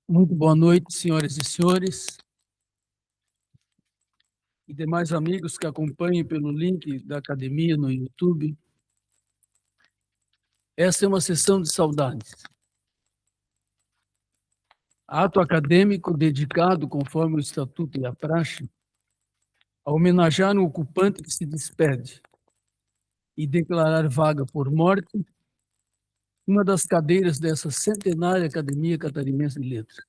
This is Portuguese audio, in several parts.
Muito boa noite, senhoras e senhores, e demais amigos que acompanhem pelo link da academia no YouTube. Essa é uma sessão de saudades. Ato acadêmico dedicado, conforme o Estatuto e a praxe, a homenagear um ocupante que se despede e declarar vaga por morte uma das cadeiras dessa centenária Academia Catarinense de Letras.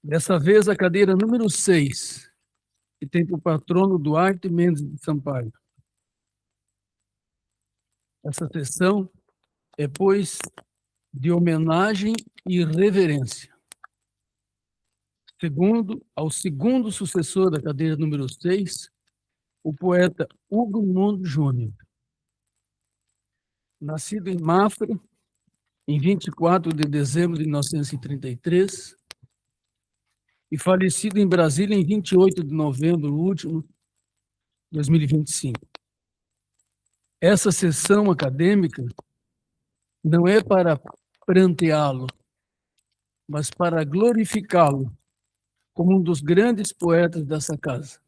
Dessa vez, a cadeira número 6, que tem por patrono Duarte Mendes de Sampaio. Essa sessão é, pois, de homenagem e reverência. Ao segundo sucessor da cadeira número 6, o poeta Hugo Mundo Júnior. Nascido em Mafra, em 24 de dezembro de 1933, e falecido em Brasília em 28 de novembro último, 2025. Essa sessão acadêmica não é para pranteá-lo, mas para glorificá-lo como um dos grandes poetas dessa casa.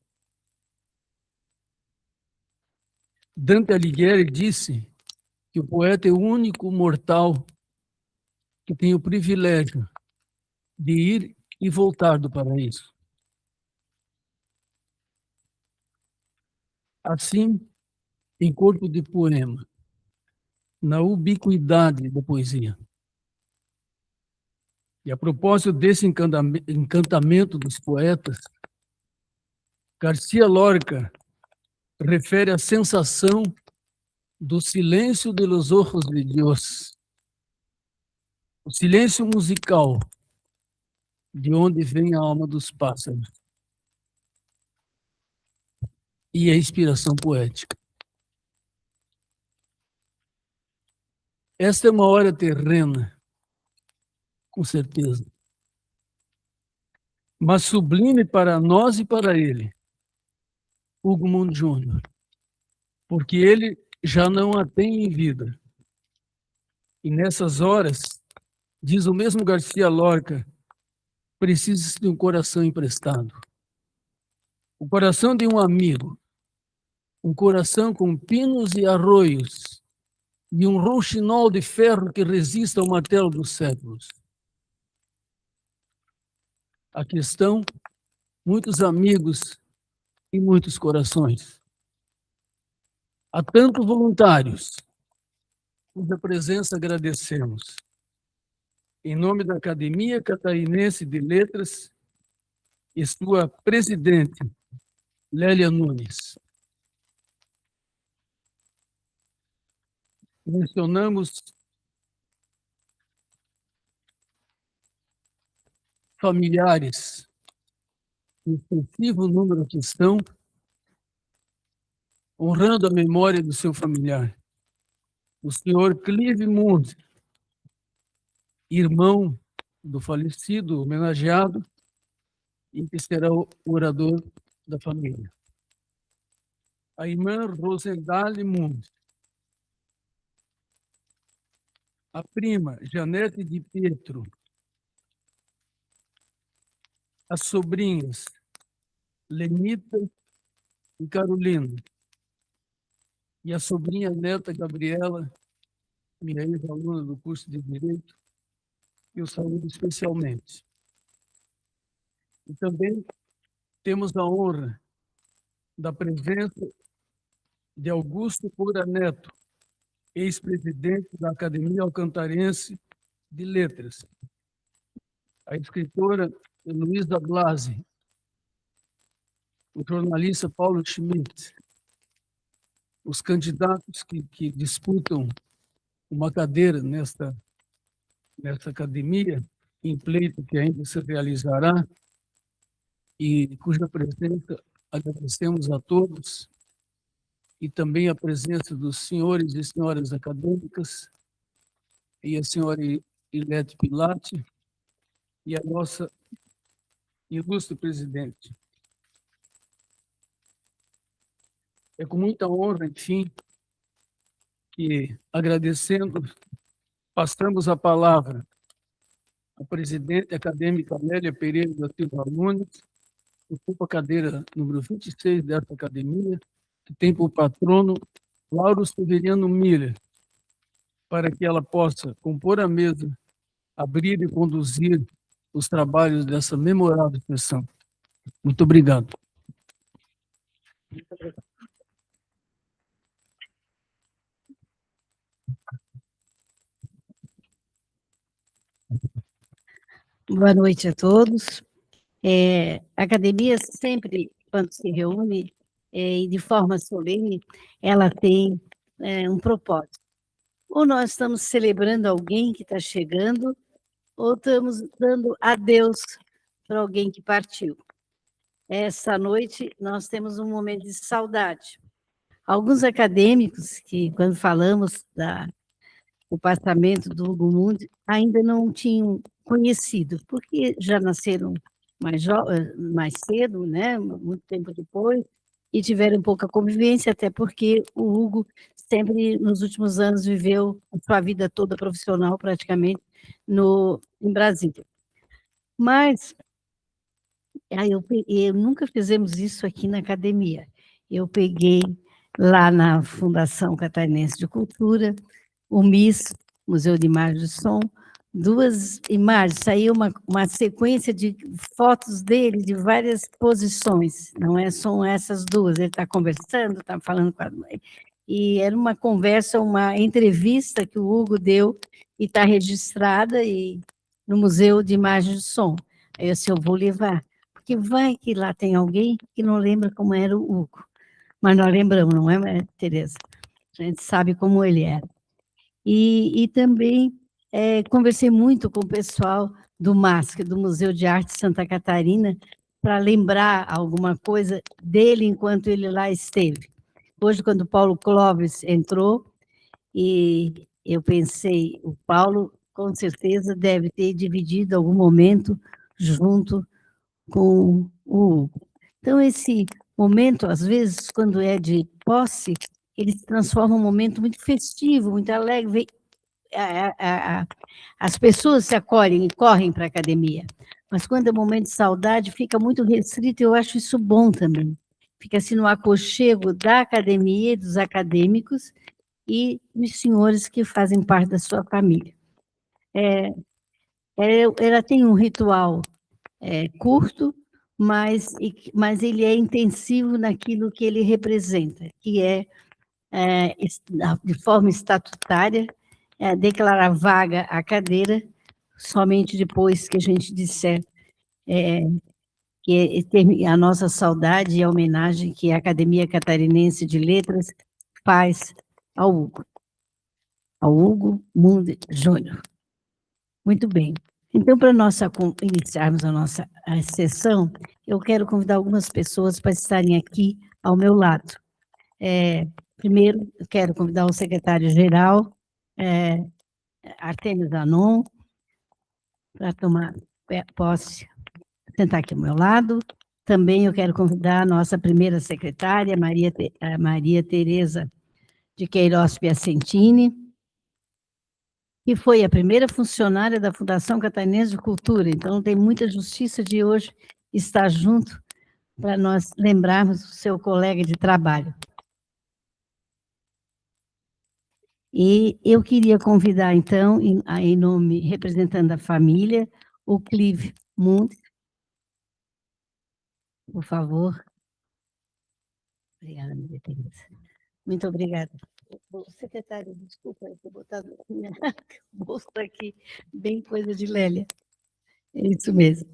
Dante Alighieri disse que o poeta é o único mortal que tem o privilégio de ir e voltar do paraíso. Assim, em corpo de poema, na ubiquidade da poesia. E a propósito desse encantamento dos poetas, Garcia Lorca refere a sensação do silêncio de los ojos de Dios, o silêncio musical de onde vem a alma dos pássaros e a inspiração poética. Esta é uma hora terrena, com certeza, mas sublime para nós e para ele, Hugo Mundo Júnior, porque ele já não a tem em vida. E nessas horas, diz o mesmo Garcia Lorca, precisa de um coração emprestado. O coração de um amigo, um coração com pinos e arroios, e um rouxinol de ferro que resista ao martelo dos séculos. A questão, muitos amigos e muitos corações. Há tantos voluntários, cuja presença agradecemos. Em nome da Academia Catarinense de Letras e sua presidente, Lélia Nunes. Mencionamos familiares, um excessivo número que estão, honrando a memória do seu familiar, o senhor Clive Mundi, irmão do falecido, homenageado, e que será o orador da família. A irmã Rosendale Mundi, a prima Janete de Pietro, as sobrinhas Lenita e Carolina, e a sobrinha neta Gabriela, minha ex-aluna do curso de Direito, eu saúdo especialmente. E também temos a honra da presença de Augusto Cura Neto, ex-presidente da Academia Alcantarense de Letras, a escritora Luísa Blasi, o jornalista Paulo Schmidt, os candidatos que disputam uma cadeira nesta academia, em pleito que ainda se realizará, e cuja presença agradecemos a todos, e também a presença dos senhores e senhoras acadêmicas, e a senhora Ilete Pilate, e a nossa ilustre presidente. É com muita honra, enfim, que, agradecendo, passamos a palavra à presidente acadêmica Lélia Pereira da Silva Nunes, que ocupa a cadeira número 26 dessa academia, que tem por patrono Lauro Severiano Miller, para que ela possa compor a mesa, abrir e conduzir os trabalhos dessa memorável sessão. Muito obrigado. Boa noite a todos. A academia sempre, quando se reúne, e de forma solene, ela tem um propósito. Ou nós estamos celebrando alguém que está chegando, ou estamos dando adeus para alguém que partiu. Essa noite nós temos um momento de saudade. Alguns acadêmicos que, quando falamos o passamento do Hugo Mundi, ainda não tinham conhecido, porque já nasceram mais cedo, né? Muito tempo depois, e tiveram pouca convivência, até porque o Hugo sempre, nos últimos anos, viveu a sua vida toda profissional, praticamente, em Brasília. Mas eu nunca fizemos isso aqui na academia. Eu peguei lá na Fundação Catarinense de Cultura, o MIS, Museu de Imagem e Som, duas imagens, saiu uma sequência de fotos dele, de várias posições, não são essas duas, ele está conversando, está falando com a mãe, e era uma conversa, uma entrevista que o Hugo deu, e está registrada no Museu de Imagem e Som. Aí eu disse, eu vou levar, porque vai que lá tem alguém que não lembra como era o Hugo, mas nós lembramos, não é, Tereza? A gente sabe como ele era. E também conversei muito com o pessoal do MASC, do Museu de Arte Santa Catarina, para lembrar alguma coisa dele enquanto ele lá esteve. Hoje, quando o Paulo Clóvis entrou, e eu pensei, o Paulo, com certeza, deve ter dividido algum momento junto com o Hugo. Então, esse momento, às vezes, quando é de posse, ele se transforma em um momento muito festivo, muito alegre. As pessoas se acolhem e correm para a academia, mas quando é momento de saudade, fica muito restrito, e eu acho isso bom também. Fica assim no aconchego da academia, dos acadêmicos e dos senhores que fazem parte da sua família. Ela tem um ritual curto, mas ele é intensivo naquilo que ele representa, que é de forma estatutária, declarar vaga a cadeira somente depois que a gente disser que a nossa saudade e a homenagem que a Academia Catarinense de Letras faz ao Hugo Mundi Júnior. Muito bem. Então, para iniciarmos a nossa sessão, eu quero convidar algumas pessoas para estarem aqui ao meu lado. Primeiro, eu quero convidar o secretário-geral, Artêmio Zanon, para tomar posse, sentar aqui ao meu lado. Também eu quero convidar a nossa primeira secretária, Maria Tereza de Queiroz Piacentini, que foi a primeira funcionária da Fundação Catarinense de Cultura, então tem muita justiça de hoje estar junto para nós lembrarmos o seu colega de trabalho. E eu queria convidar, então, em nome, representando a família, o Clive Mundi, por favor. Obrigada, Maria Tereza. Muito obrigada. Secretário, desculpa, eu vou botar minha bolsa aqui, bem coisa de Lélia. É isso mesmo.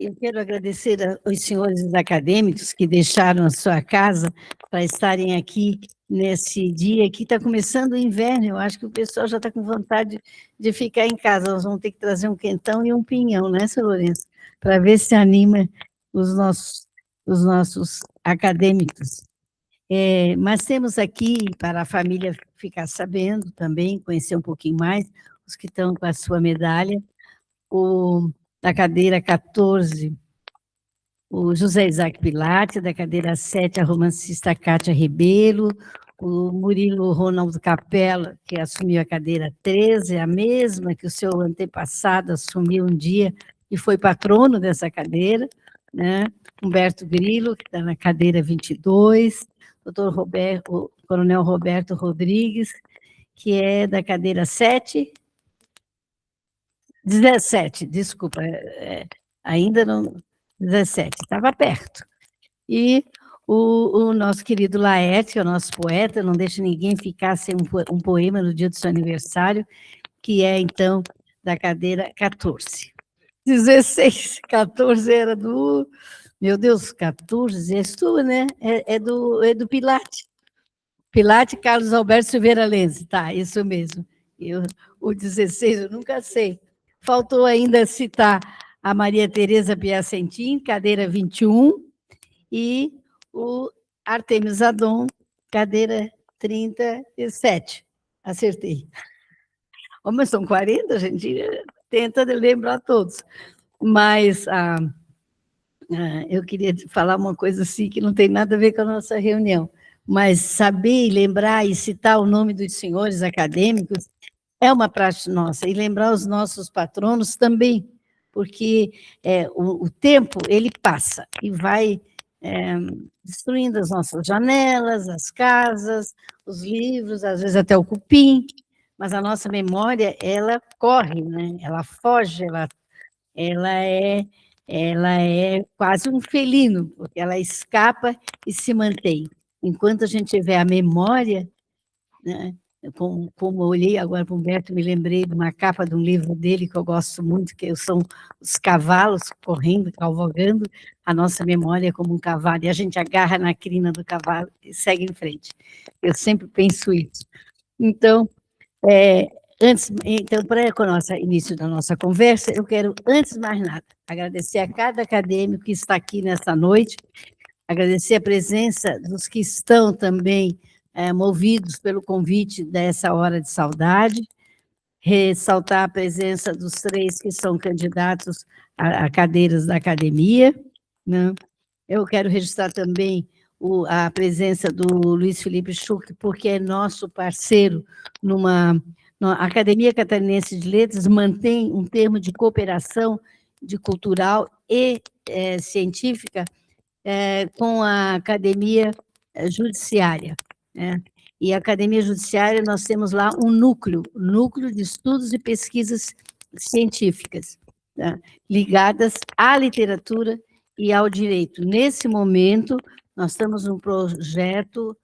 Eu quero agradecer aos senhores acadêmicos que deixaram a sua casa para estarem aqui nesse dia que está começando o inverno. Eu acho que o pessoal já está com vontade de ficar em casa. Nós vamos ter que trazer um quentão e um pinhão, né, seu Lourenço? Para ver se anima os nossos acadêmicos. Mas temos aqui, para a família ficar sabendo também, conhecer um pouquinho mais, os que estão com a sua medalha, da cadeira 14, o José Isaac Pilate, da cadeira 7, a romancista Cátia Rebelo, o Murilo Ronaldo Capella, que assumiu a cadeira 13, a mesma que o seu antepassado assumiu um dia e foi patrono dessa cadeira, né? Humberto Grillo, que está na cadeira 22, o Coronel Roberto Rodrigues, que é da cadeira 7, 17, desculpa, ainda não, 17, estava perto. E o nosso querido Laerte, que é o nosso poeta, não deixa ninguém ficar sem um poema no dia do seu aniversário, que é, então, da cadeira 14. 16, 14 era do... Meu Deus, 14, és tu, né? É do Pilate. Pilate Carlos Alberto Silveira Lenz, tá, isso mesmo. O 16 eu nunca sei. Faltou ainda citar a Maria Tereza Piacentin, cadeira 21, e o Artemis Adon, cadeira 37. Acertei. Oh, mas são 40, a gente tenta lembrar todos. Mas eu queria falar uma coisa assim que não tem nada a ver com a nossa reunião. Mas saber, lembrar e citar o nome dos senhores acadêmicos é uma prática nossa. E lembrar os nossos patronos também, porque o tempo, ele passa e vai destruindo as nossas janelas, as casas, os livros, às vezes até o cupim, mas a nossa memória, ela corre, né? Ela foge, ela é quase um felino, porque ela escapa e se mantém. Enquanto a gente tiver a memória, né, como eu olhei agora para o Humberto, me lembrei de uma capa de um livro dele que eu gosto muito, que são os cavalos correndo, cavalgando, a nossa memória é como um cavalo, e a gente agarra na crina do cavalo e segue em frente. Eu sempre penso isso. Então, para o nosso início da nossa conversa, eu quero, antes de mais nada, agradecer a cada acadêmico que está aqui nessa noite, agradecer a presença dos que estão também movidos pelo convite dessa hora de saudade, ressaltar a presença dos 3 que são candidatos a cadeiras da academia, né? Eu quero registrar também a presença do Luiz Felipe Schuch, porque é nosso parceiro a Academia Catarinense de Letras mantém um termo de cooperação de cultural e científica com a Academia Judiciária, né? E a Academia Judiciária, nós temos lá um núcleo de estudos e pesquisas científicas, tá? Ligadas à literatura e ao direito. Nesse momento, nós estamos num projeto,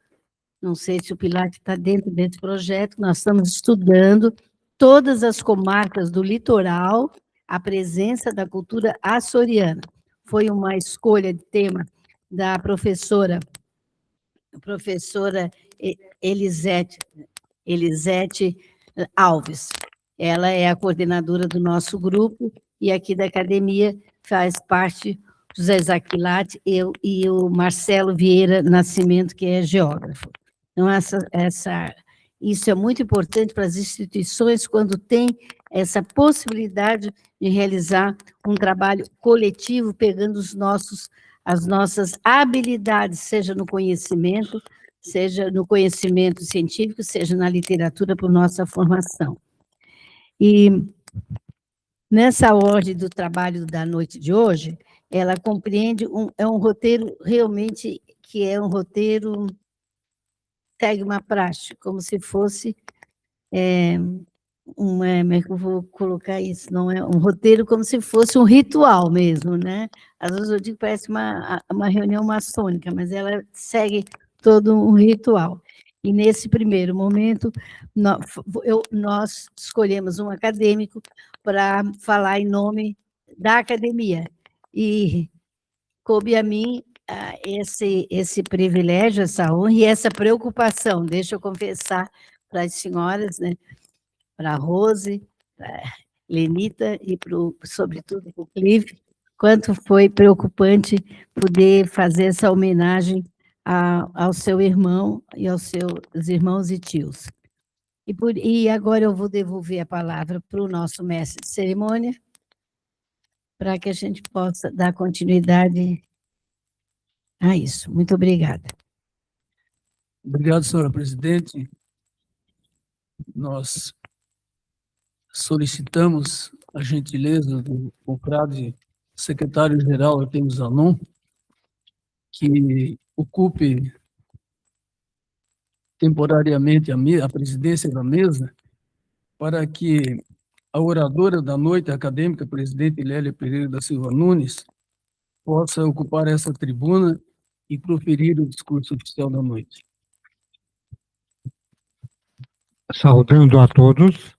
não sei se o Pilate está dentro desse projeto, nós estamos estudando todas as comarcas do litoral, a presença da cultura açoriana. Foi uma escolha de tema da professora Elisete Alves. Ela é a coordenadora do nosso grupo e aqui da academia faz parte José Isaac Pilate, eu e o Marcelo Vieira Nascimento, que é geógrafo. Então, isso é muito importante para as instituições quando tem essa possibilidade de realizar um trabalho coletivo, pegando as nossas habilidades, seja no conhecimento científico, seja na literatura, para nossa formação. E nessa ordem do trabalho da noite de hoje, ela compreende um roteiro realmente que é um roteiro segue uma praxe, como se fosse como é que eu vou colocar isso? Não é um roteiro, como se fosse um ritual mesmo, né? Às vezes eu digo que parece uma reunião maçônica, mas ela segue todo um ritual. E nesse primeiro momento, nós escolhemos um acadêmico para falar em nome da academia. E coube a mim esse privilégio, essa honra e essa preocupação, deixa eu confessar para as senhoras, né? Para a Rose, para a Lenita e, sobretudo, para o Clive, quanto foi preocupante poder fazer essa homenagem ao seu irmão e aos seus irmãos e tios. E agora eu vou devolver a palavra para o nosso mestre de cerimônia, para que a gente possa dar continuidade Isso. Muito obrigada. Obrigado, senhora presidente. Nós solicitamos a gentileza do confrade secretário-geral Artemis Zanon que ocupe temporariamente a presidência da mesa para que a oradora da noite, a acadêmica presidente Lélia Pereira da Silva Nunes, possa ocupar essa tribuna e proferir o discurso oficial da noite. Saudando a todos,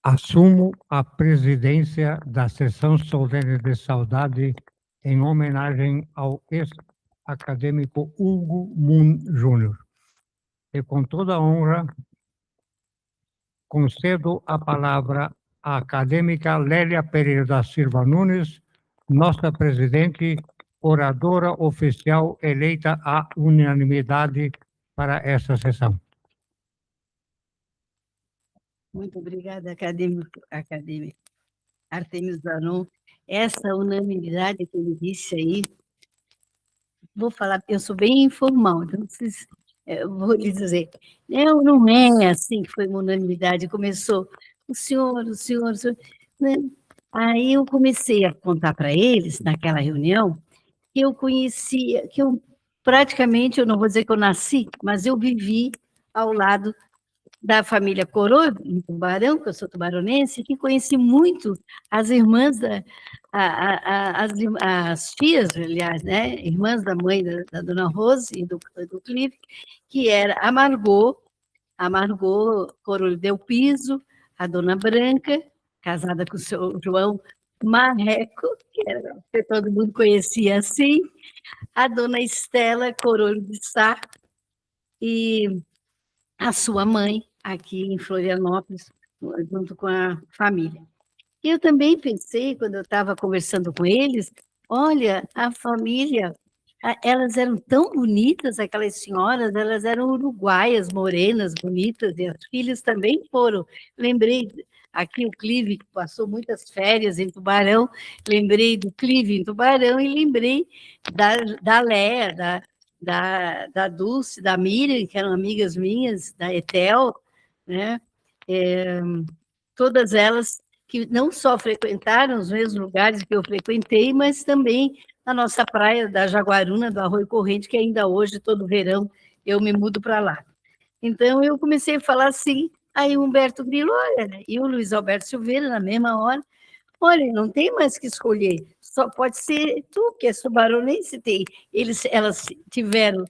assumo a presidência da sessão solene de saudade em homenagem ao ex-acadêmico Hugo Moon Júnior. E com toda a honra, concedo a palavra à acadêmica Lélia Pereira da Silva Nunes, nossa presidente, oradora oficial eleita à unanimidade para essa sessão. Muito obrigada, acadêmico Artemis Zanon. Essa unanimidade que ele disse aí, vou falar, eu sou bem informal, então vou lhe dizer, não é assim que foi uma unanimidade, começou o senhor, né? Aí eu comecei a contar para eles, naquela reunião, que eu conhecia, que eu praticamente, eu não vou dizer que eu nasci, mas eu vivi ao lado da família Coroa, em Tubarão, que eu sou tubaronense, que conheci muito as irmãs, as tias, aliás, né, irmãs da mãe da dona Rose e do Clive, que era a Margot Coroa Del Piso, a dona Branca, casada com o seu João Marreco, que todo mundo conhecia assim, a dona Estela Coroa de Sá, e a sua mãe, aqui em Florianópolis, junto com a família. Eu também pensei, quando eu estava conversando com eles, olha, a família, elas eram tão bonitas, aquelas senhoras, elas eram uruguaias, morenas, bonitas, e as filhas também foram. Lembrei, aqui o Clive, que passou muitas férias em Tubarão, lembrei do Clive em Tubarão e lembrei da Léa, da Dulce, da Miriam, que eram amigas minhas, da Etel, né? Todas elas que não só frequentaram os mesmos lugares que eu frequentei, mas também na nossa praia da Jaguaruna, do Arroio Corrente, que ainda hoje, todo verão, eu me mudo para lá. Então, eu comecei a falar assim, aí o Humberto Grilo, olha, e o Luiz Alberto Silveira, na mesma hora, olha, não tem mais que escolher, só pode ser tu, que é tubaronense, elas tiveram,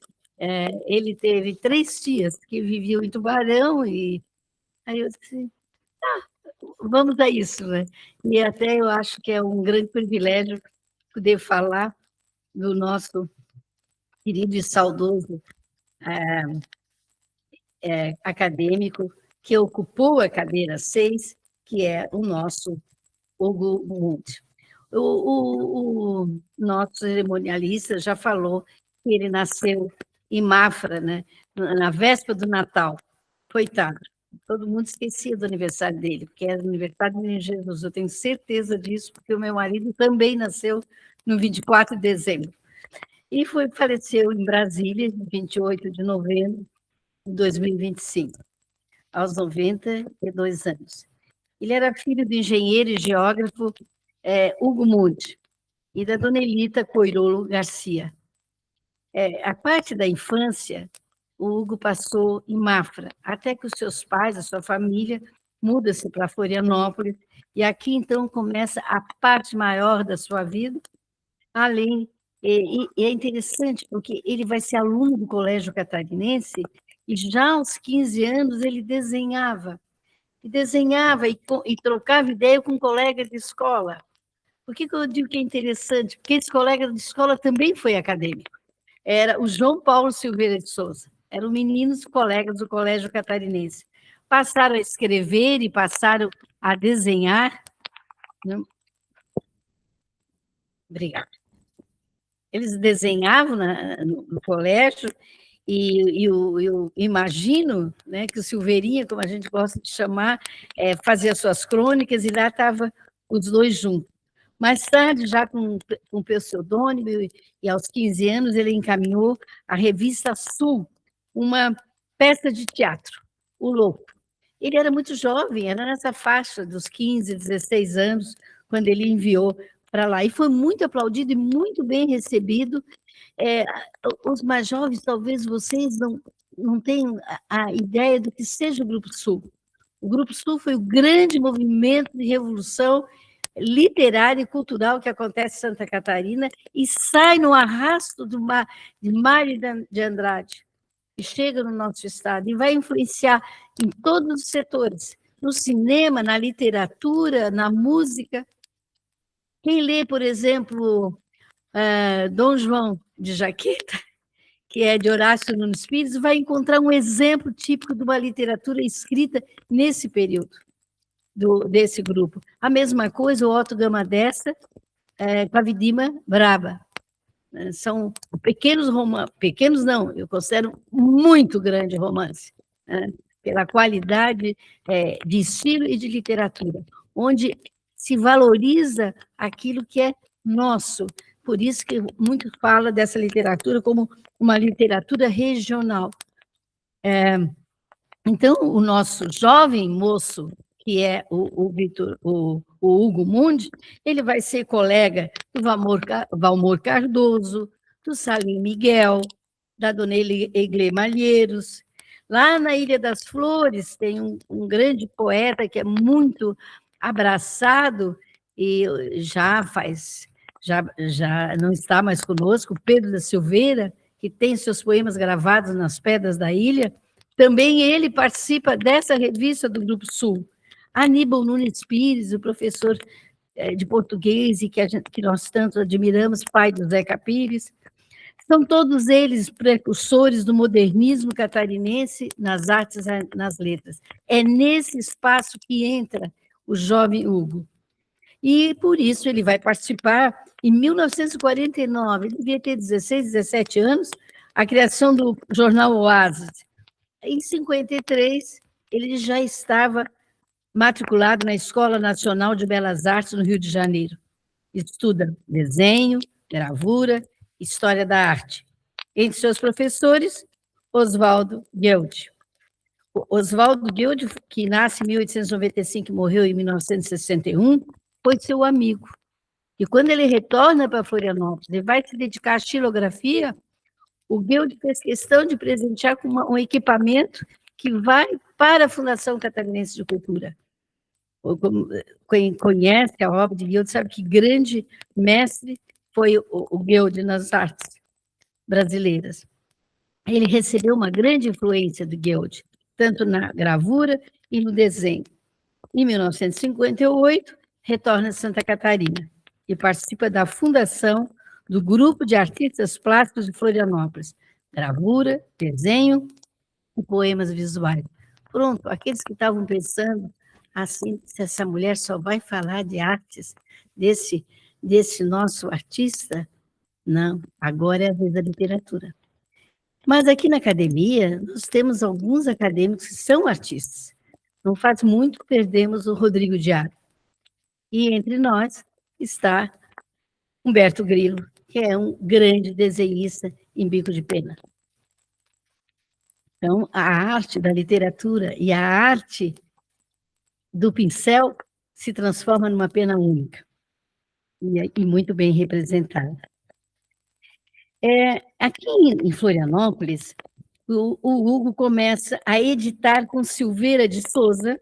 ele teve 3 tias que viviam em Tubarão, e aí eu disse, vamos a isso, né? E até eu acho que é um grande privilégio poder falar do nosso querido e saudoso acadêmico que ocupou a cadeira 6, que é o nosso Hugo Mundi. O nosso cerimonialista já falou que ele nasceu em Mafra, né? Na véspera do Natal. Coitado, todo mundo esquecia do aniversário dele, porque era o aniversário de Jesus. Eu tenho certeza disso, porque o meu marido também nasceu no 24 de dezembro. E faleceu em Brasília, 28 de novembro de 2025, aos 92 anos. Ele era filho do engenheiro e geógrafo Hugo Mundi e da dona Elita Coirolo Garcia. A parte da infância, o Hugo passou em Mafra, até que os seus pais, a sua família, muda-se para Florianópolis, e aqui, então, começa a parte maior da sua vida, além, e é interessante, porque ele vai ser aluno do Colégio Catarinense, e já aos 15 anos ele desenhava e trocava ideia com um colega de escola. Por que eu digo que é interessante? Porque esse colega de escola também foi acadêmico. Era o João Paulo Silveira de Souza. Eram meninos colegas do Colégio Catarinense. Passaram a escrever e passaram a desenhar. Obrigada. Eles desenhavam no colégio e eu imagino, né, que o Silveirinha, como a gente gosta de chamar, fazia suas crônicas e lá estavam os dois juntos. Mais tarde, já com o pseudônimo, e aos 15 anos, ele encaminhou à Revista Sul uma peça de teatro, O Louco. Ele era muito jovem, era nessa faixa dos 15, 16 anos, quando ele enviou para lá. E foi muito aplaudido e muito bem recebido. Os mais jovens, talvez vocês não tenham a ideia do que seja o Grupo Sul. O Grupo Sul foi o grande movimento de revolução literária e cultural que acontece em Santa Catarina e sai no arrasto de Mário de Andrade, e chega no nosso estado e vai influenciar em todos os setores, no cinema, na literatura, na música. Quem lê, por exemplo, Dom João de Jaqueta, que é de Horácio Nunes Pires, vai encontrar um exemplo típico de uma literatura escrita nesse período, desse grupo. A mesma coisa, o Otto Gama Desta, com a Vidima Braba. São pequenos romances, pequenos não, eu considero muito grande romance, pela qualidade de estilo e de literatura, onde se valoriza aquilo que é nosso. Por isso que muito fala dessa literatura como uma literatura regional. Então, o nosso jovem moço, que é o Hugo Mundi, ele vai ser colega do Valmor Cardoso, do Salim Miguel, da dona Eglê Malheiros. Lá na Ilha das Flores tem um grande poeta que é muito abraçado e já não está mais conosco, Pedro da Silveira, que tem seus poemas gravados nas pedras da ilha. Também ele participa dessa revista do Grupo Sul. Aníbal Nunes Pires, o professor de português e que nós tanto admiramos, pai do Zeca Pires. São todos eles precursores do modernismo catarinense nas artes e nas letras. É nesse espaço que entra o jovem Hugo. E, por isso, ele vai participar, em 1949, ele devia ter 16, 17 anos, a criação do jornal Oasis. Em 53, ele já estava matriculado na Escola Nacional de Belas Artes, no Rio de Janeiro. Estuda desenho, gravura, história da arte. Entre seus professores, Oswaldo Guild. Oswaldo Guild, que nasce em 1895 e morreu em 1961, foi seu amigo. E quando ele retorna para Florianópolis e vai se dedicar à xilografia, o Guild fez questão de presentear com um equipamento que vai para a Fundação Catarinense de Cultura. Quem conhece a obra de Guild sabe que grande mestre foi o Guild nas artes brasileiras. Ele recebeu uma grande influência do Guild, tanto na gravura e no desenho. Em 1958, retorna a Santa Catarina e participa da fundação do Grupo de Artistas Plásticos de Florianópolis, gravura, desenho e poemas visuais. Pronto, aqueles que estavam pensando assim, se essa mulher só vai falar de artes desse nosso artista, não, agora é a vez da literatura. Mas aqui na academia, nós temos alguns acadêmicos que são artistas. Não faz muito que perdemos o Rodrigo Diário. E entre nós está Humberto Grillo, que é um grande desenhista em bico de pena. Então, a arte da literatura e a arte do pincel se transforma numa pena única e muito bem representada. Aqui em Florianópolis, o Hugo começa a editar com Silveira de Souza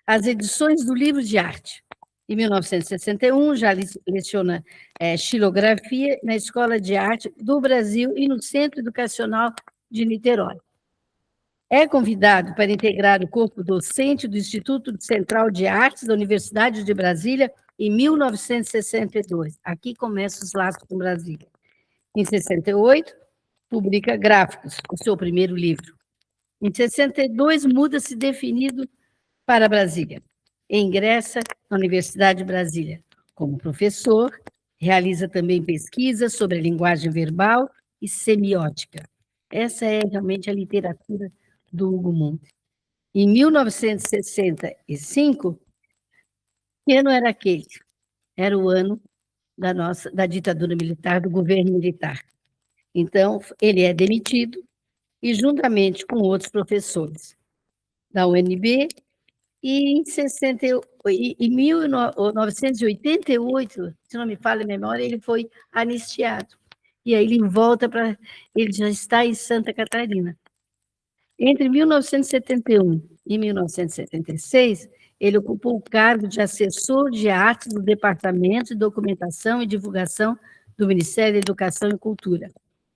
as edições do livro de arte. Em 1961, já leciona xilografia na Escola de Arte do Brasil e no Centro Educacional de Niterói. É convidado para integrar o corpo docente do Instituto Central de Artes da Universidade de Brasília em 1962. Aqui começam os laços com Brasília. Em 68, publica Gráficos, o seu primeiro livro. Em 62, muda-se definido para Brasília. E ingressa na Universidade de Brasília. Como professor, realiza também pesquisas sobre a linguagem verbal e semiótica. Essa é realmente a literatura do Hugo Mundi. Em 1965, que ano era aquele? Era o ano da ditadura militar, do governo militar. Então, ele é demitido e, juntamente com outros professores da UNB, e em 1988, se não me falha a memória, ele foi anistiado. E aí ele volta para... Ele já está em Santa Catarina. Entre 1971 e 1976, ele ocupou o cargo de assessor de arte do Departamento de Documentação e Divulgação do Ministério da Educação e Cultura.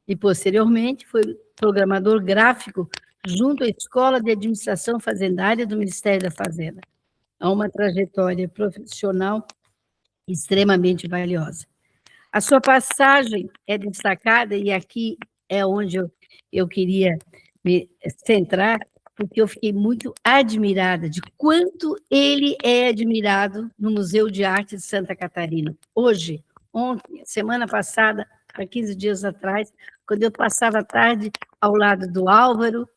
E, posteriormente, foi programador gráfico junto à Escola de Administração Fazendária do Ministério da Fazenda. Há uma trajetória profissional extremamente valiosa. A sua passagem é destacada, e aqui é onde eu queria me centrar, porque eu fiquei muito admirada de quanto ele é admirado no Museu de Arte de Santa Catarina. Hoje, ontem, semana passada, há 15 dias atrás, quando eu passava a tarde ao lado do Álvaro,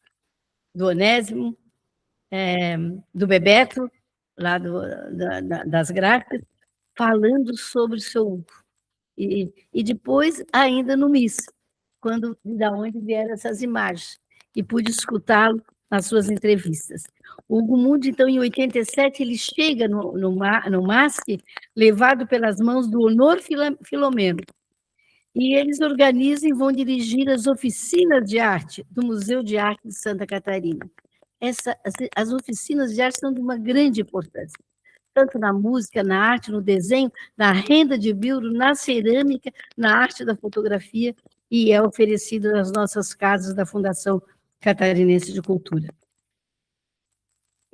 do Onésimo, do Bebeto, lá das gráficas, falando sobre o seu Hugo. E depois, ainda no MIS, da onde vieram essas imagens, e pude escutá-lo nas suas entrevistas. O Hugo Mundi, então, em 87, ele chega no MASP, levado pelas mãos do Honor Filomeno, e eles organizam e vão dirigir as oficinas de arte do Museu de Arte de Santa Catarina. As oficinas de arte são de uma grande importância, tanto na música, na arte, no desenho, na renda de bilro, na cerâmica, na arte da fotografia, e é oferecido nas nossas casas da Fundação Catarinense de Cultura.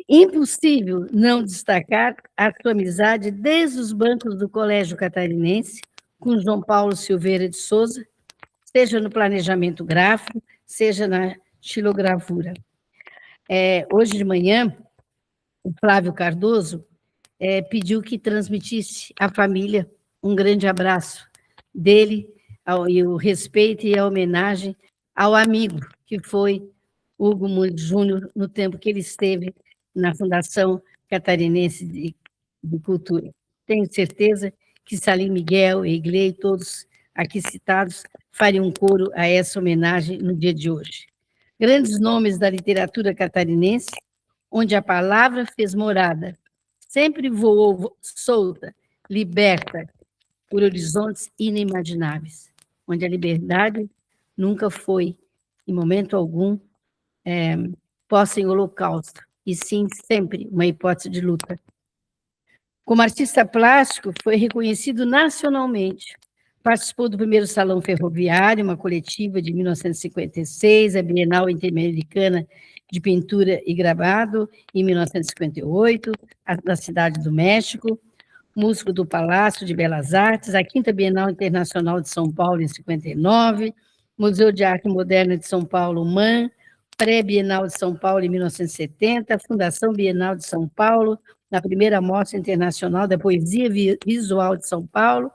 Impossível não destacar a sua amizade desde os bancos do Colégio Catarinense, com João Paulo Silveira de Souza, seja no planejamento gráfico, seja na xilogravura. Hoje de manhã, o Flávio Cardoso pediu que transmitisse à família um grande abraço dele, e o respeito e a homenagem ao amigo que foi Hugo Mundi Júnior, no tempo que ele esteve na Fundação Catarinense de Cultura. Tenho certeza que Salim Miguel, Egley, todos aqui citados, fariam um coro a essa homenagem no dia de hoje. Grandes nomes da literatura catarinense, onde a palavra fez morada, sempre voou solta, liberta, por horizontes inimagináveis, onde a liberdade nunca foi, em momento algum, posta em holocausto, e sim sempre uma hipótese de luta. Como artista plástico, foi reconhecido nacionalmente. Participou do primeiro Salão Ferroviário, uma coletiva de 1956, a Bienal Interamericana de Pintura e Gravado, em 1958, na Cidade do México, músico do Palácio de Belas Artes, a Quinta Bienal Internacional de São Paulo, em 59, Museu de Arte Moderna de São Paulo, MAN, Pré-Bienal de São Paulo, em 1970, Fundação Bienal de São Paulo, na primeira Mostra Internacional da Poesia Visual de São Paulo,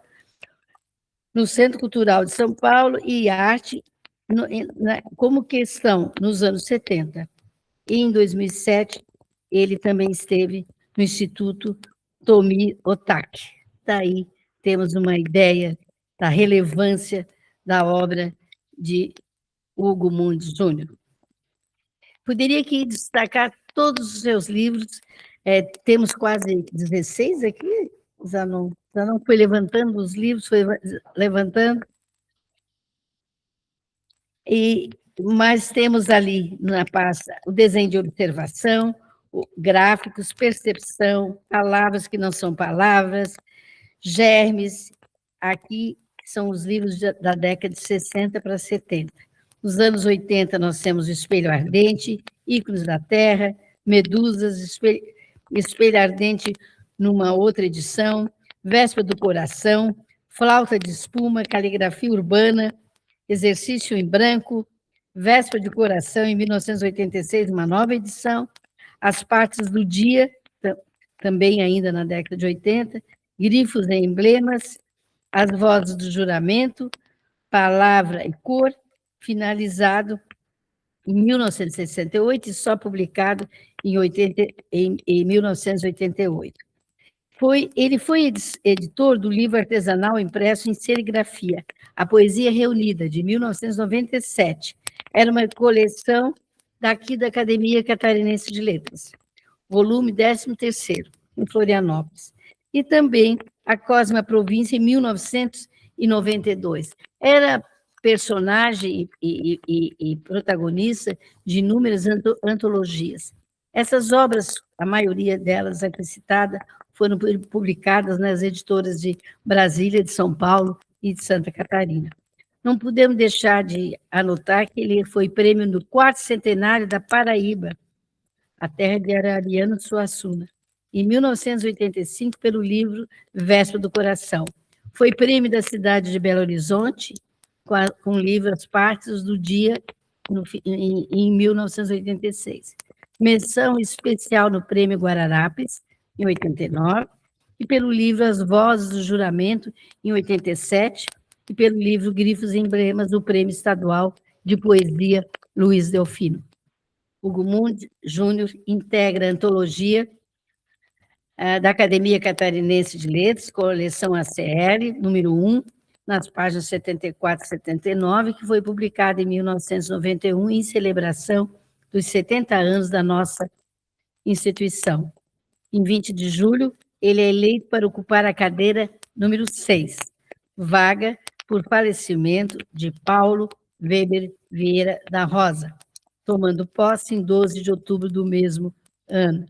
no Centro Cultural de São Paulo, e arte como questão nos anos 70. E em 2007, ele também esteve no Instituto Tomi Otaki. Daí temos uma ideia da relevância da obra de Hugo Mundi Júnior. Poderia aqui destacar todos os seus livros, temos quase 16 aqui, já não foi levantando os livros, foi levantando. Mas temos ali na pasta o desenho de observação, gráficos, percepção, palavras que não são palavras, germes. Aqui são os livros da década de 60 para 70. Nos anos 80, nós temos o Espelho Ardente, Ícones da Terra, Medusas, Espelho Ardente numa outra edição, Véspera do Coração, Flauta de Espuma, Caligrafia Urbana, Exercício em Branco, Véspera de Coração, em 1986, uma nova edição, As Partes do Dia, também ainda na década de 80, Grifos e Emblemas, As Vozes do Juramento, Palavra e Cor, finalizado em 1968 e só publicado em 1988. Ele foi editor do livro artesanal impresso em serigrafia, A Poesia Reunida, de 1997. Era uma coleção daqui da Academia Catarinense de Letras, volume 13º, em Florianópolis. E também A Cosma Província, em 1992. Era personagem e protagonista de inúmeras antologias. Essas obras, a maioria delas aqui citada, foram publicadas nas editoras de Brasília, de São Paulo e de Santa Catarina. Não podemos deixar de anotar que ele foi prêmio no 4º centenário da Paraíba, a terra de Arariano Suassuna, em 1985, pelo livro Véspera do Coração. Foi prêmio da cidade de Belo Horizonte, com o livro As Partes do Dia, em 1986. Menção especial no Prêmio Guararapes, em 89, e pelo livro As Vozes do Juramento, em 87, e pelo livro Grifos e Emblemas, do Prêmio Estadual de Poesia Luiz Delfino. Hugo Mundi Júnior integra a antologia da Academia Catarinense de Letras, coleção ACL, número 1, nas páginas 74 e 79, que foi publicada em 1991, em celebração dos 70 anos da nossa instituição. Em 20 de julho, ele é eleito para ocupar a cadeira número 6, vaga por falecimento de Paulo Weber Vieira da Rosa, tomando posse em 12 de outubro do mesmo ano.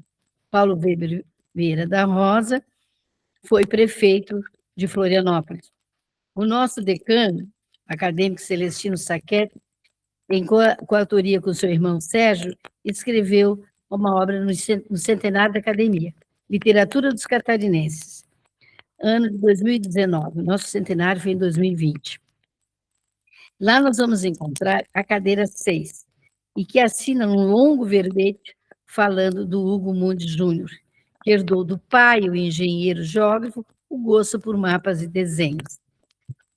Paulo Weber Vieira da Rosa foi prefeito de Florianópolis. O nosso decano, acadêmico Celestino Saquete, em coautoria com seu irmão Sérgio, escreveu uma obra no centenário da Academia, Literatura dos Catarinenses, ano de 2019. Nosso centenário foi em 2020. Lá nós vamos encontrar a cadeira 6, e que assina um longo verbete falando do Hugo Mundi Júnior, que herdou do pai, o engenheiro geógrafo, o gosto por mapas e desenhos.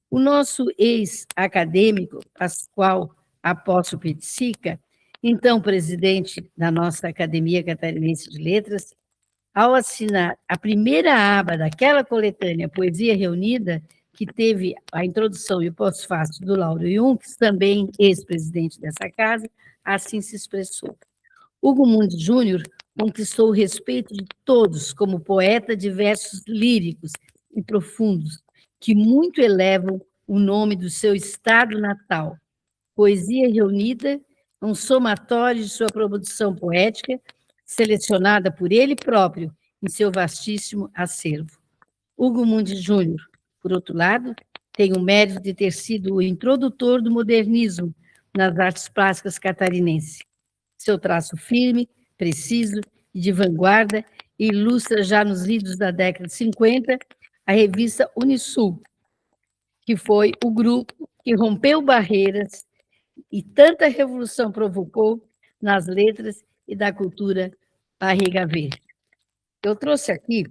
O nosso ex-acadêmico, Pascoal Apóstolo Pizzica, então presidente da nossa Academia Catarinense de Letras, ao assinar a primeira aba daquela coletânea Poesia Reunida, que teve a introdução e o pós-fácil do Lauro Junques, também ex-presidente dessa casa, assim se expressou. Hugo Mundi Júnior conquistou o respeito de todos como poeta de versos líricos e profundos, que muito elevam o nome do seu estado natal. Poesia Reunida, um somatório de sua produção poética, selecionada por ele próprio em seu vastíssimo acervo. Hugo Mundi Júnior, por outro lado, tem o mérito de ter sido o introdutor do modernismo nas artes plásticas catarinenses. Seu traço firme, preciso e de vanguarda ilustra já nos livros da década de 50 a revista Unisul, que foi o grupo que rompeu barreiras e tanta revolução provocou nas letras e da cultura barriga verde. Eu trouxe aqui,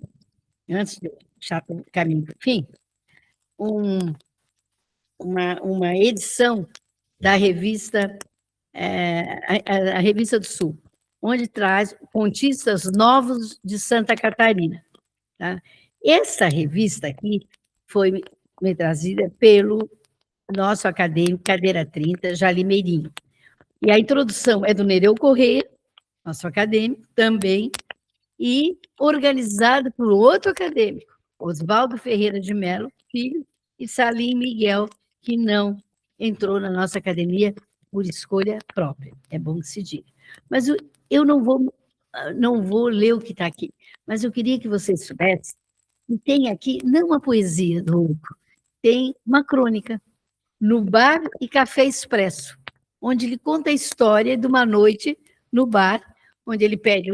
antes de deixar o caminho para o fim, uma edição da revista, a Revista do Sul, onde traz contistas novos de Santa Catarina. Tá? Essa revista aqui foi me trazida pelo nosso acadêmico, cadeira 30, Jali Meirinho. E a introdução é do Nereu Corrêa, nosso acadêmico, também, e organizado por outro acadêmico, Oswaldo Ferreira de Mello, filho, e Salim Miguel, que não entrou na nossa academia por escolha própria. É bom que se diga. Mas eu não vou ler o que está aqui, mas eu queria que vocês soubessem que tem aqui, não uma poesia do Hugo, tem uma crônica, no Bar e Café Expresso, onde ele conta a história de uma noite no bar, onde ele pede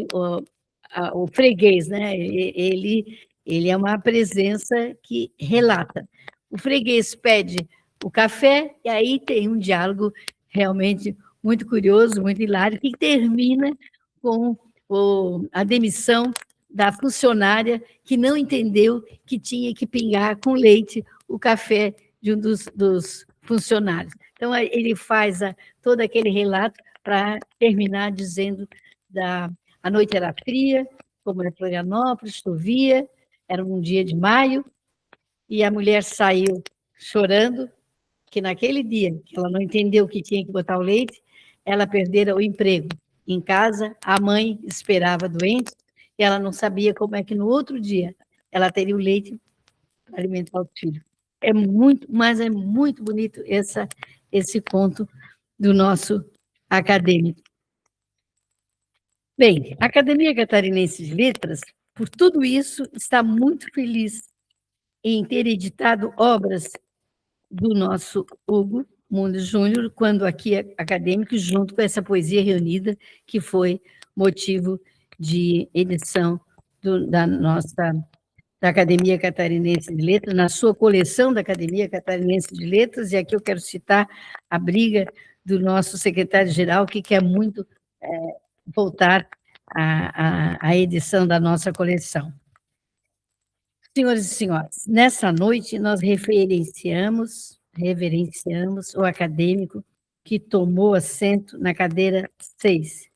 o freguês, né? Ele é uma presença que relata. O freguês pede o café, e aí tem um diálogo realmente muito curioso, muito hilário, que termina com a demissão da funcionária que não entendeu que tinha que pingar com leite o café de um dos funcionários. Então, ele faz todo aquele relato para terminar dizendo a noite era fria, como era Florianópolis, chovia, Era um dia de maio, e a mulher saiu chorando, que naquele dia, que ela não entendeu que tinha que botar o leite, ela perdera o emprego. Em casa, a mãe esperava doente, e ela não sabia como é que no outro dia ela teria o leite para alimentar o filho. É muito, mas é muito bonito esse conto do nosso acadêmico. Bem, a Academia Catarinense de Letras, por tudo isso, está muito feliz em ter editado obras do nosso Hugo Mundes Júnior, quando aqui é acadêmico, junto com essa poesia reunida, que foi motivo de edição da Academia Catarinense de Letras, na sua coleção da Academia Catarinense de Letras, e aqui eu quero citar a briga do nosso secretário-geral, que quer muito voltar à edição da nossa coleção. Senhoras e senhores, nessa noite nós reverenciamos o acadêmico que tomou assento na cadeira 6.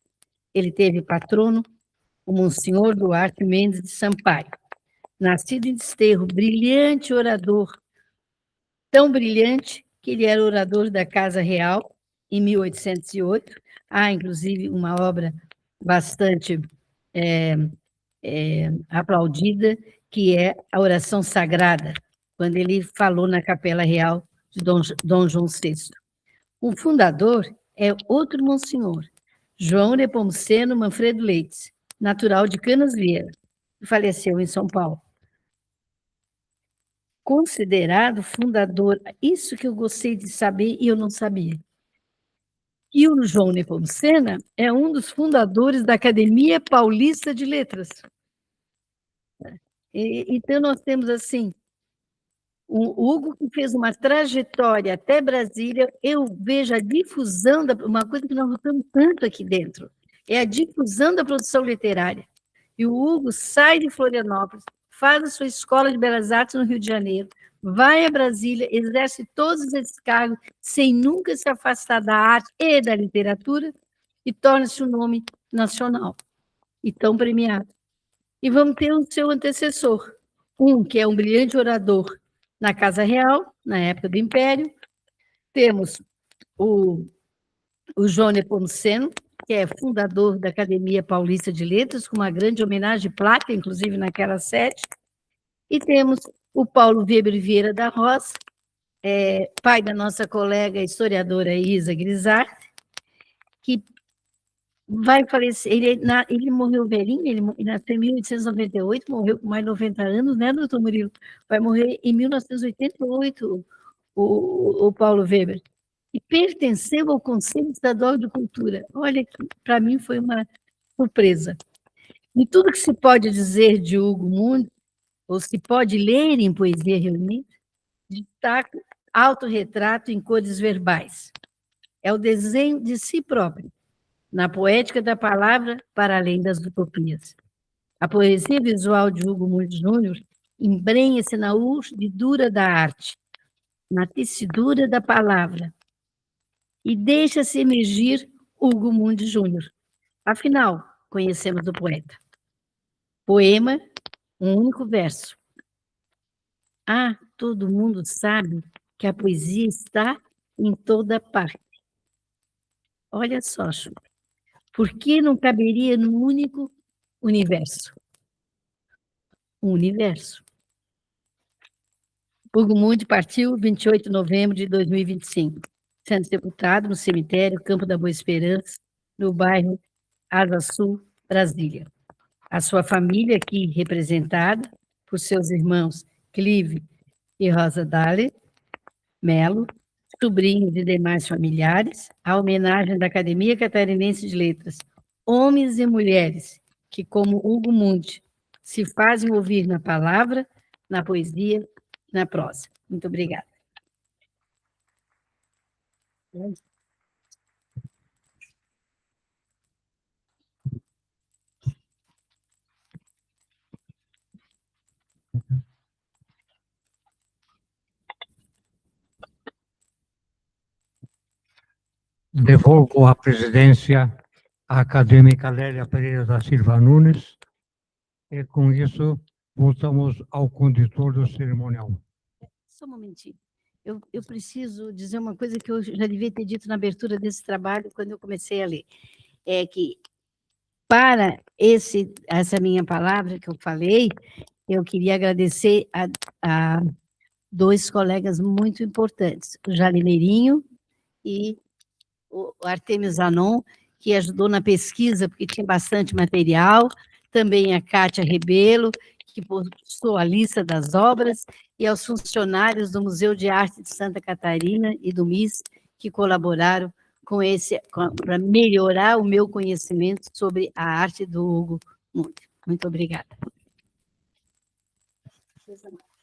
Ele teve patrono o Monsenhor Duarte Mendes de Sampaio, nascido em Desterro, brilhante orador, tão brilhante que ele era orador da Casa Real em 1808. Há, inclusive, uma obra bastante aplaudida, que é a oração sagrada, quando ele falou na Capela Real de Dom João VI. O fundador é outro monsenhor, João Nepomuceno Manfredo Leite, natural de Canasvieiras, que faleceu em São Paulo. Considerado fundador, isso que eu gostei de saber e eu não sabia. E o João Nepomuceno é um dos fundadores da Academia Paulista de Letras. Então, nós temos, assim, o Hugo, que fez uma trajetória até Brasília. Eu vejo a difusão, uma coisa que nós lutamos tanto aqui dentro, é a difusão da produção literária. E o Hugo sai de Florianópolis, faz a sua escola de Belas Artes no Rio de Janeiro, vai a Brasília, exerce todos esses cargos, sem nunca se afastar da arte e da literatura, e torna-se um nome nacional, e tão premiado. E vamos ter o seu antecessor, que é um brilhante orador na Casa Real, na época do Império. Temos o João Nepomuceno, que é fundador da Academia Paulista de Letras, com uma grande homenagem de placa, inclusive naquela sede. E temos o Paulo Weber Vieira da Roça, pai da nossa colega historiadora Isa Grisart, que vai falecer. Ele morreu velhinho, ele nasceu em 1898, morreu com mais de 90 anos, né, doutor Murilo? Vai morrer em 1988, o Paulo Weber. E pertenceu ao Conselho Estadual de Cultura. Olha, para mim foi uma surpresa. E tudo que se pode dizer de Hugo Mundes, ou se pode ler em poesia reunida, destaca autorretrato em cores verbais. É o desenho de si próprio, na poética da palavra para além das utopias. A poesia visual de Hugo Mundes Júnior embrenha-se na urdidura da arte, na tecidura da palavra, e deixa-se emergir Hugo Mundes Júnior. Afinal, conhecemos o poeta. Poema, um único verso. Todo mundo sabe que a poesia está em toda parte. Olha só, Chu. Por que não caberia num único universo? Um universo. Hugo Mundes partiu 28 de novembro de 2025, sendo sepultado no cemitério Campo da Boa Esperança, no bairro Asa Sul, Brasília. A sua família, aqui representada por seus irmãos Clive e Rosa Dale Melo, sobrinhos e demais familiares, a homenagem da Academia Catarinense de Letras, homens e mulheres que, como Hugo Mundes, se fazem ouvir na palavra, na poesia, na prosa. Muito obrigada. Devolvo a presidência à acadêmica Lélia Pereira da Silva Nunes, e com isso voltamos ao condutor do cerimonial. Só um momentinho. Eu preciso dizer uma coisa que eu já devia ter dito na abertura desse trabalho, quando eu comecei a ler. É que, para essa minha palavra que eu falei, eu queria agradecer a dois colegas muito importantes, o Jalimeirinho e o Artemio Zanon, que ajudou na pesquisa, porque tinha bastante material, também a Kátia Rebelo, que postou a lista das obras, e aos funcionários do Museu de Arte de Santa Catarina e do MIS, que colaboraram para melhorar o meu conhecimento sobre a arte do Hugo Mundi. Muito obrigada.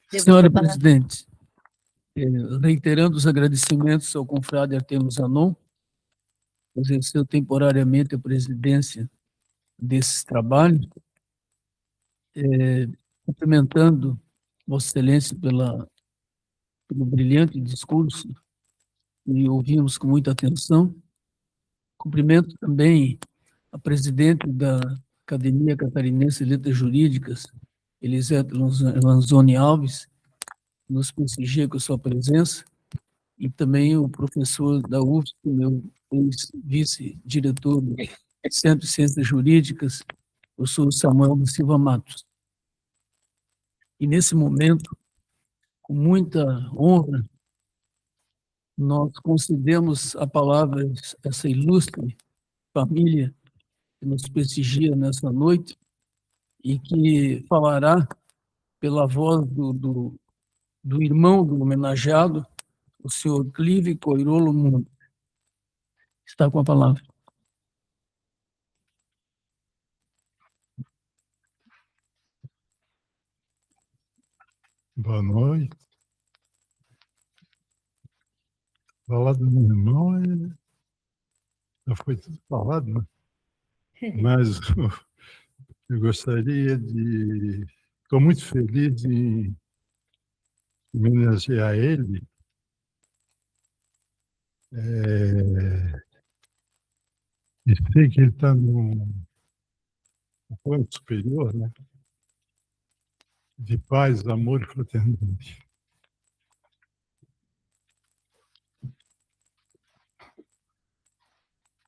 Senhora presidente, reiterando os agradecimentos ao confrade Artemio Zanon, que exerceu temporariamente a presidência desses trabalhos, cumprimentando Vossa Excelência pelo brilhante discurso e ouvimos com muita atenção. Cumprimento também a presidente da Academia Catarinense de Letras Jurídicas, Elisete Lanzoni Alves, que nos prestigia com a sua presença, e também o professor da UFSC, meu ex-vice-diretor do Centro de Ciências Jurídicas, o professor Samuel da Silva Matos. E nesse momento, com muita honra, nós concedemos a palavra a essa ilustre família que nos prestigia nessa noite e que falará pela voz do irmão do homenageado, o senhor Clive Coirolo Mundi. Está com a palavra. Boa noite. Falar do meu irmão já foi tudo falado, né? Mas eu gostaria de... Estou muito feliz em homenagear ele. E sei que ele está no plano superior, né? De paz, amor e fraternidade.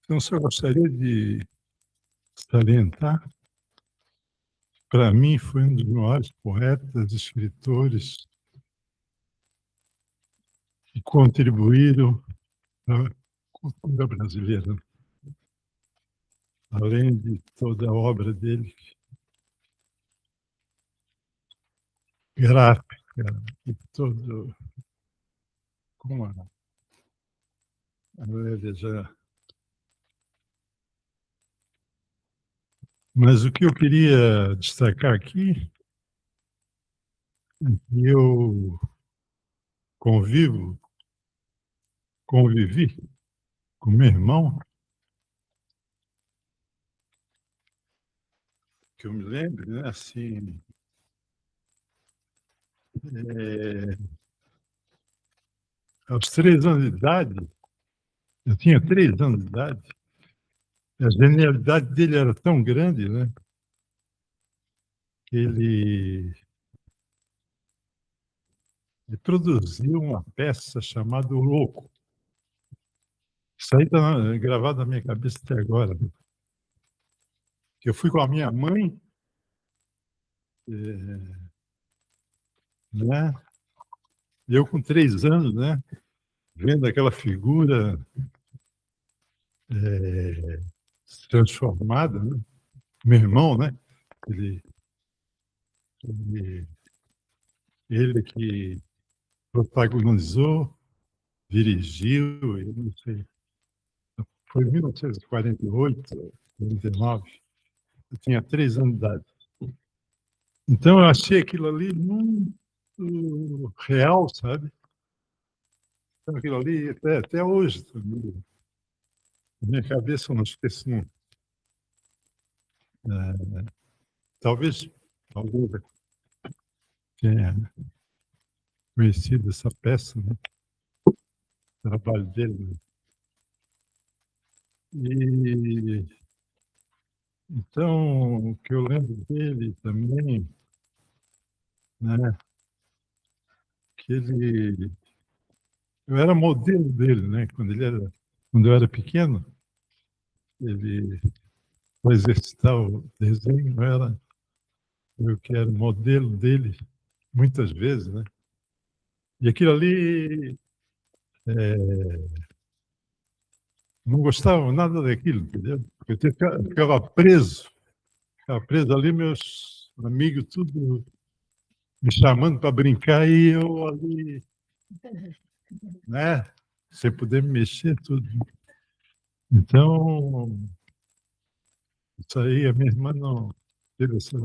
Então, só gostaria de salientar, para mim, foi um dos maiores poetas, escritores que contribuíram para a cultura brasileira, além de toda a obra dele, gráfica, e todo... Como a Lélia já... Mas o que eu queria destacar aqui, eu convivi com meu irmão, que eu me lembro, né, assim, aos 3 anos de idade, eu tinha 3 anos de idade, a genialidade dele era tão grande, né, que ele produziu uma peça chamada O Louco. Isso aí está gravado na minha cabeça até agora. Eu fui com a minha mãe, né? Eu com 3 anos, né? Vendo aquela figura transformada, né? Meu irmão, né? Ele que protagonizou, dirigiu, eu não sei, foi em 1948, 49, eu tinha 3 anos de idade. Então, eu achei aquilo ali muito real, sabe? Então, aquilo ali, até hoje, na minha cabeça, eu não esqueço nunca. Talvez tenha conhecido essa peça, né? O trabalho dele. Né? Então, o que eu lembro dele também né? Que eu era modelo dele, né? Quando eu era pequeno, ele, para exercitar o desenho, eu que era modelo dele muitas vezes, né? E aquilo ali, não gostava nada daquilo, entendeu? Porque eu ficava preso ali, meus amigos tudo me chamando para brincar e eu ali, né? Sem poder me mexer, tudo. Então, isso aí, a minha irmã não teve essa.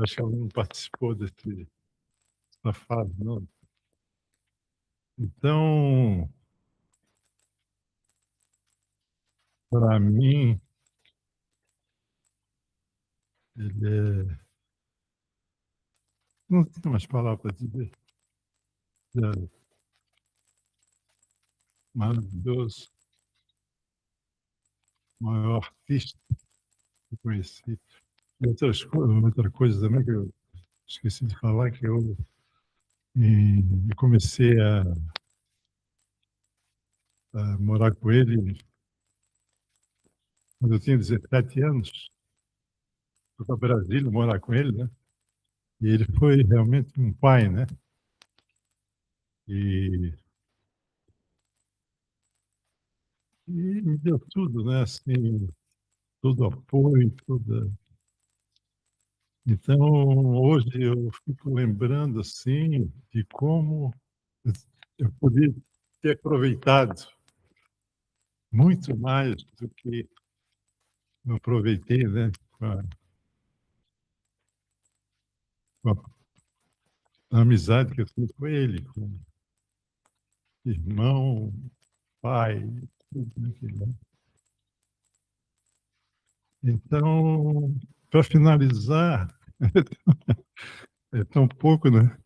Acho que ela não participou dessa fase, não. Então, para mim, ele é. Não tenho mais palavras para dizer. É maravilhoso, maior artista que eu conheci. E outra coisa também que eu esqueci de falar, que eu comecei a morar com ele quando eu tinha 17 anos. Fui para Brasília morar com ele, né? E ele foi realmente um pai, né? E me deu tudo, né? Assim, todo apoio, toda. Então, hoje eu fico lembrando assim de como eu podia ter aproveitado muito mais do que eu aproveitei, né? Com a amizade que eu tive com ele, com irmão, pai, tudo aquilo, né? Então, para finalizar, é tão pouco, né?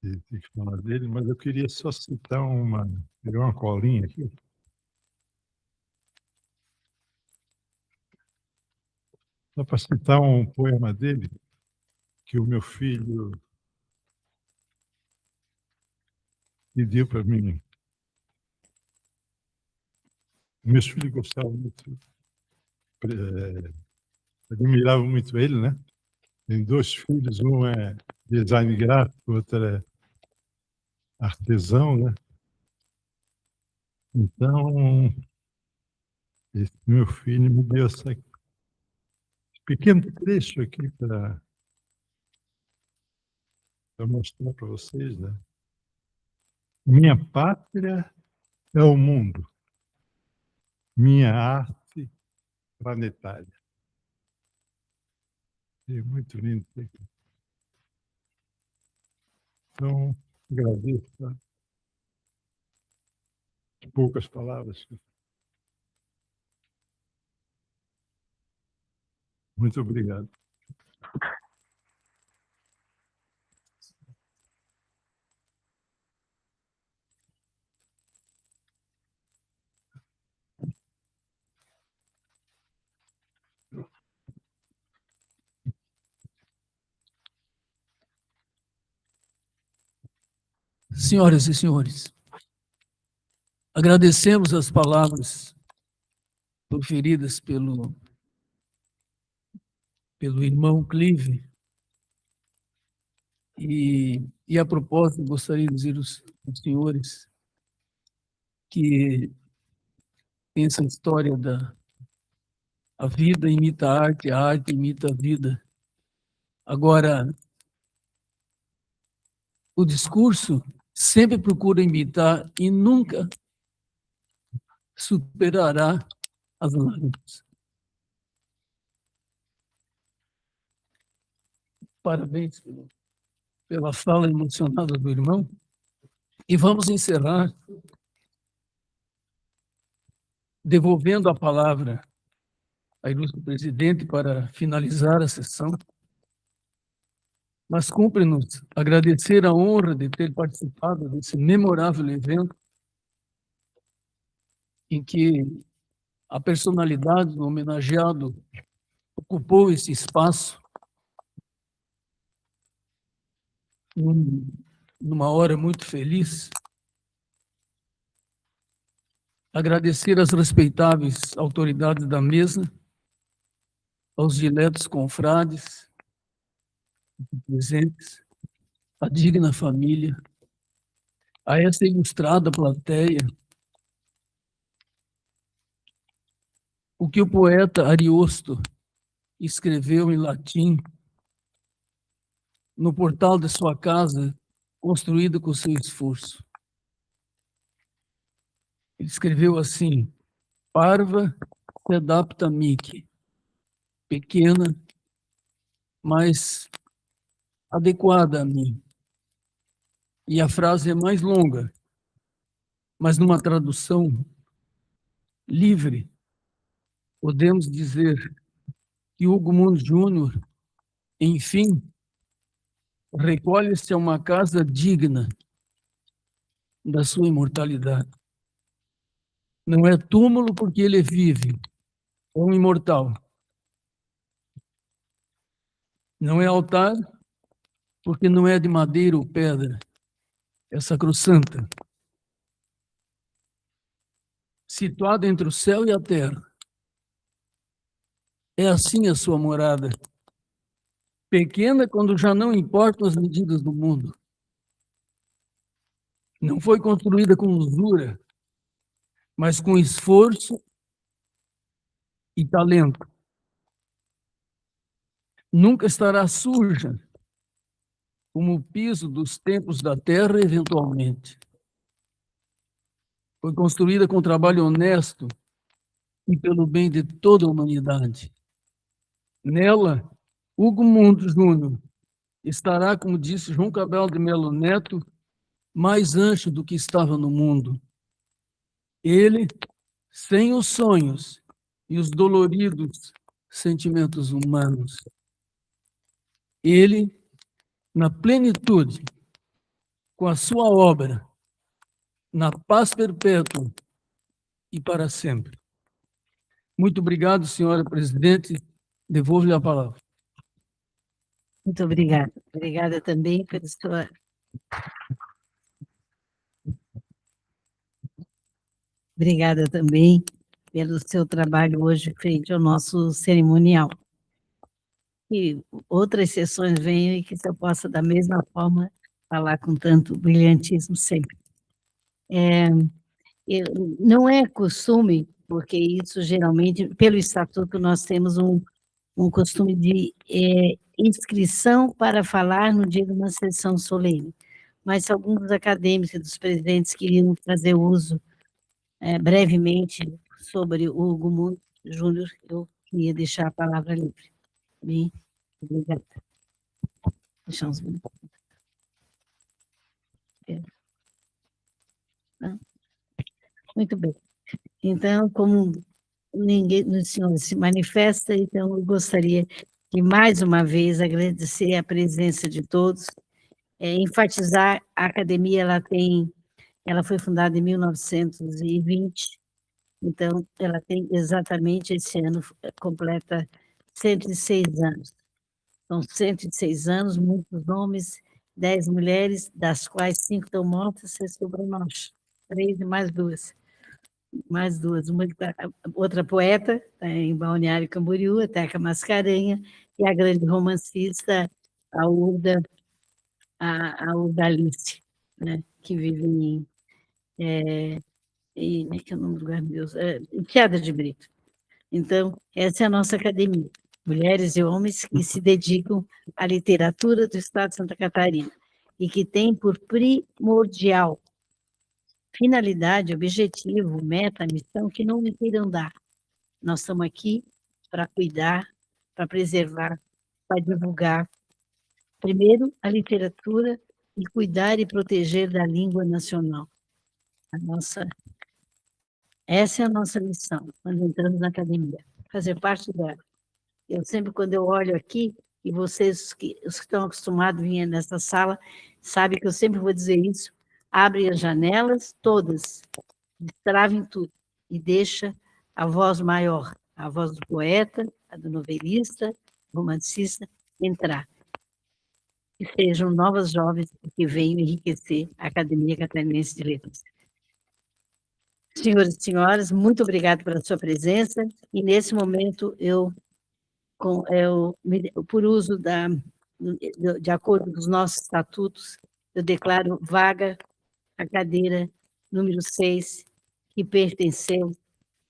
De que falar dele, mas eu queria só citar pegar uma colinha aqui, só para citar um poema dele, que o meu filho pediu para mim. Meus filhos gostavam muito, admiravam muito ele, né? Tem 2 filhos, um é design gráfico, o outro é artesão, né? Então, esse meu filho me deu esse pequeno trecho aqui para mostrar para vocês, né? Minha pátria é o mundo, minha arte planetária. É muito lindo isso aqui. Então, agradeço, tá? Poucas palavras. Muito obrigado. Senhoras e senhores, agradecemos as palavras proferidas pelo irmão Clive. E a propósito, gostaria de dizer aos senhores que essa história a vida imita a arte imita a vida. Agora, o discurso sempre procura imitar e nunca superará as lágrimas. Parabéns pela fala emocionada do irmão. E vamos encerrar devolvendo a palavra ao ilustre presidente para finalizar a sessão. Mas cumpre-nos agradecer a honra de ter participado desse memorável evento em que a personalidade do homenageado ocupou esse espaço numa hora muito feliz, agradecer às respeitáveis autoridades da mesa, aos diletos confrades presentes, à digna família, a essa ilustrada plateia, o que o poeta Ariosto escreveu em latim no portal de sua casa, construído com seu esforço. Ele escreveu assim: parva sedapta mihi, pequena, mas adequada a mim. E a frase é mais longa, mas numa tradução livre, podemos dizer que Hugo Moon Júnior, enfim, recolhe-se a uma casa digna da sua imortalidade. Não é túmulo porque ele vive, é um imortal. Não é altar porque não é de madeira ou pedra, é sacrossanta. Situado entre o céu e a terra. É assim a sua morada. Pequena quando já não importam as medidas do mundo. Não foi construída com usura, mas com esforço e talento. Nunca estará suja, como o piso dos templos da terra, eventualmente. Foi construída com trabalho honesto e pelo bem de toda a humanidade. Nela, Hugo Moon Júnior estará, como disse João Cabral de Melo Neto, mais ancho do que estava no mundo. Ele, sem os sonhos e os doloridos sentimentos humanos. Ele, na plenitude, com a sua obra, na paz perpétua e para sempre. Muito obrigado, senhora presidente. Devolvo-lhe a palavra. Muito obrigada. Obrigada também pela sua... Obrigada também pelo seu trabalho hoje frente ao nosso cerimonial. E outras sessões venham e que eu possa, da mesma forma, falar com tanto brilhantismo sempre. Não é costume, porque isso geralmente, pelo estatuto, nós temos um costume de inscrição para falar no dia de uma sessão solene. Mas se alguns dos acadêmicos e dos presidentes queriam fazer uso brevemente sobre o Hugo Moon Júnior, eu queria deixar a palavra livre. Bem, obrigada. Deixamos um pouco. Muito bem. Então, como ninguém dos senhores se manifesta, então eu gostaria de, mais uma vez, agradecer a presença de todos, enfatizar a academia, ela foi fundada em 1920, então ela tem exatamente esse ano, completa 106 anos. São 106 anos, muitos homens, 10 mulheres, das quais 5 estão mortas, 6 sobrou nós, 3 e mais 2. Mais duas, outra poeta, em Balneário Camboriú, a Teca Mascarenha, e a grande romancista, a Urda Alice, né, que vive como é que é o nome do lugar, meu Deus? Em Queda de Brito. Então, essa é a nossa academia, mulheres e homens que se dedicam à literatura do Estado de Santa Catarina, e que tem por primordial finalidade, objetivo, meta, missão, que não me queiram dar. Nós estamos aqui para cuidar, para preservar, para divulgar, primeiro, a literatura e cuidar e proteger da língua nacional. Essa é a nossa missão, quando entramos na academia, fazer parte dela. Eu sempre, quando eu olho aqui, e vocês, os que estão acostumados a vir nessa sala, sabem que eu sempre vou dizer isso, abre as janelas todas, destravem tudo, e deixa a voz maior, a voz do poeta, a do novelista, romancista, entrar. que sejam novas jovens que venham enriquecer a Academia Catarinense de Letras. Senhores e senhoras, muito obrigado pela sua presença, e nesse momento por uso de acordo com os nossos estatutos, eu declaro vaga a cadeira número 6, que pertenceu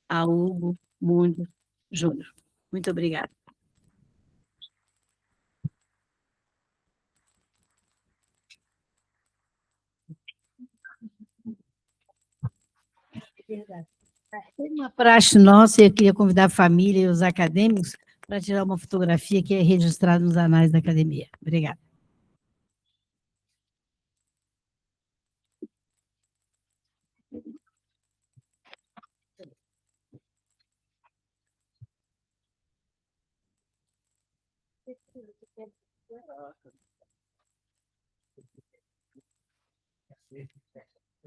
a Hugo Mundo Júnior. Muito obrigada. Tem uma praxe nossa, eu queria convidar a família e os acadêmicos para tirar uma fotografia que é registrada nos anais da academia. Obrigada.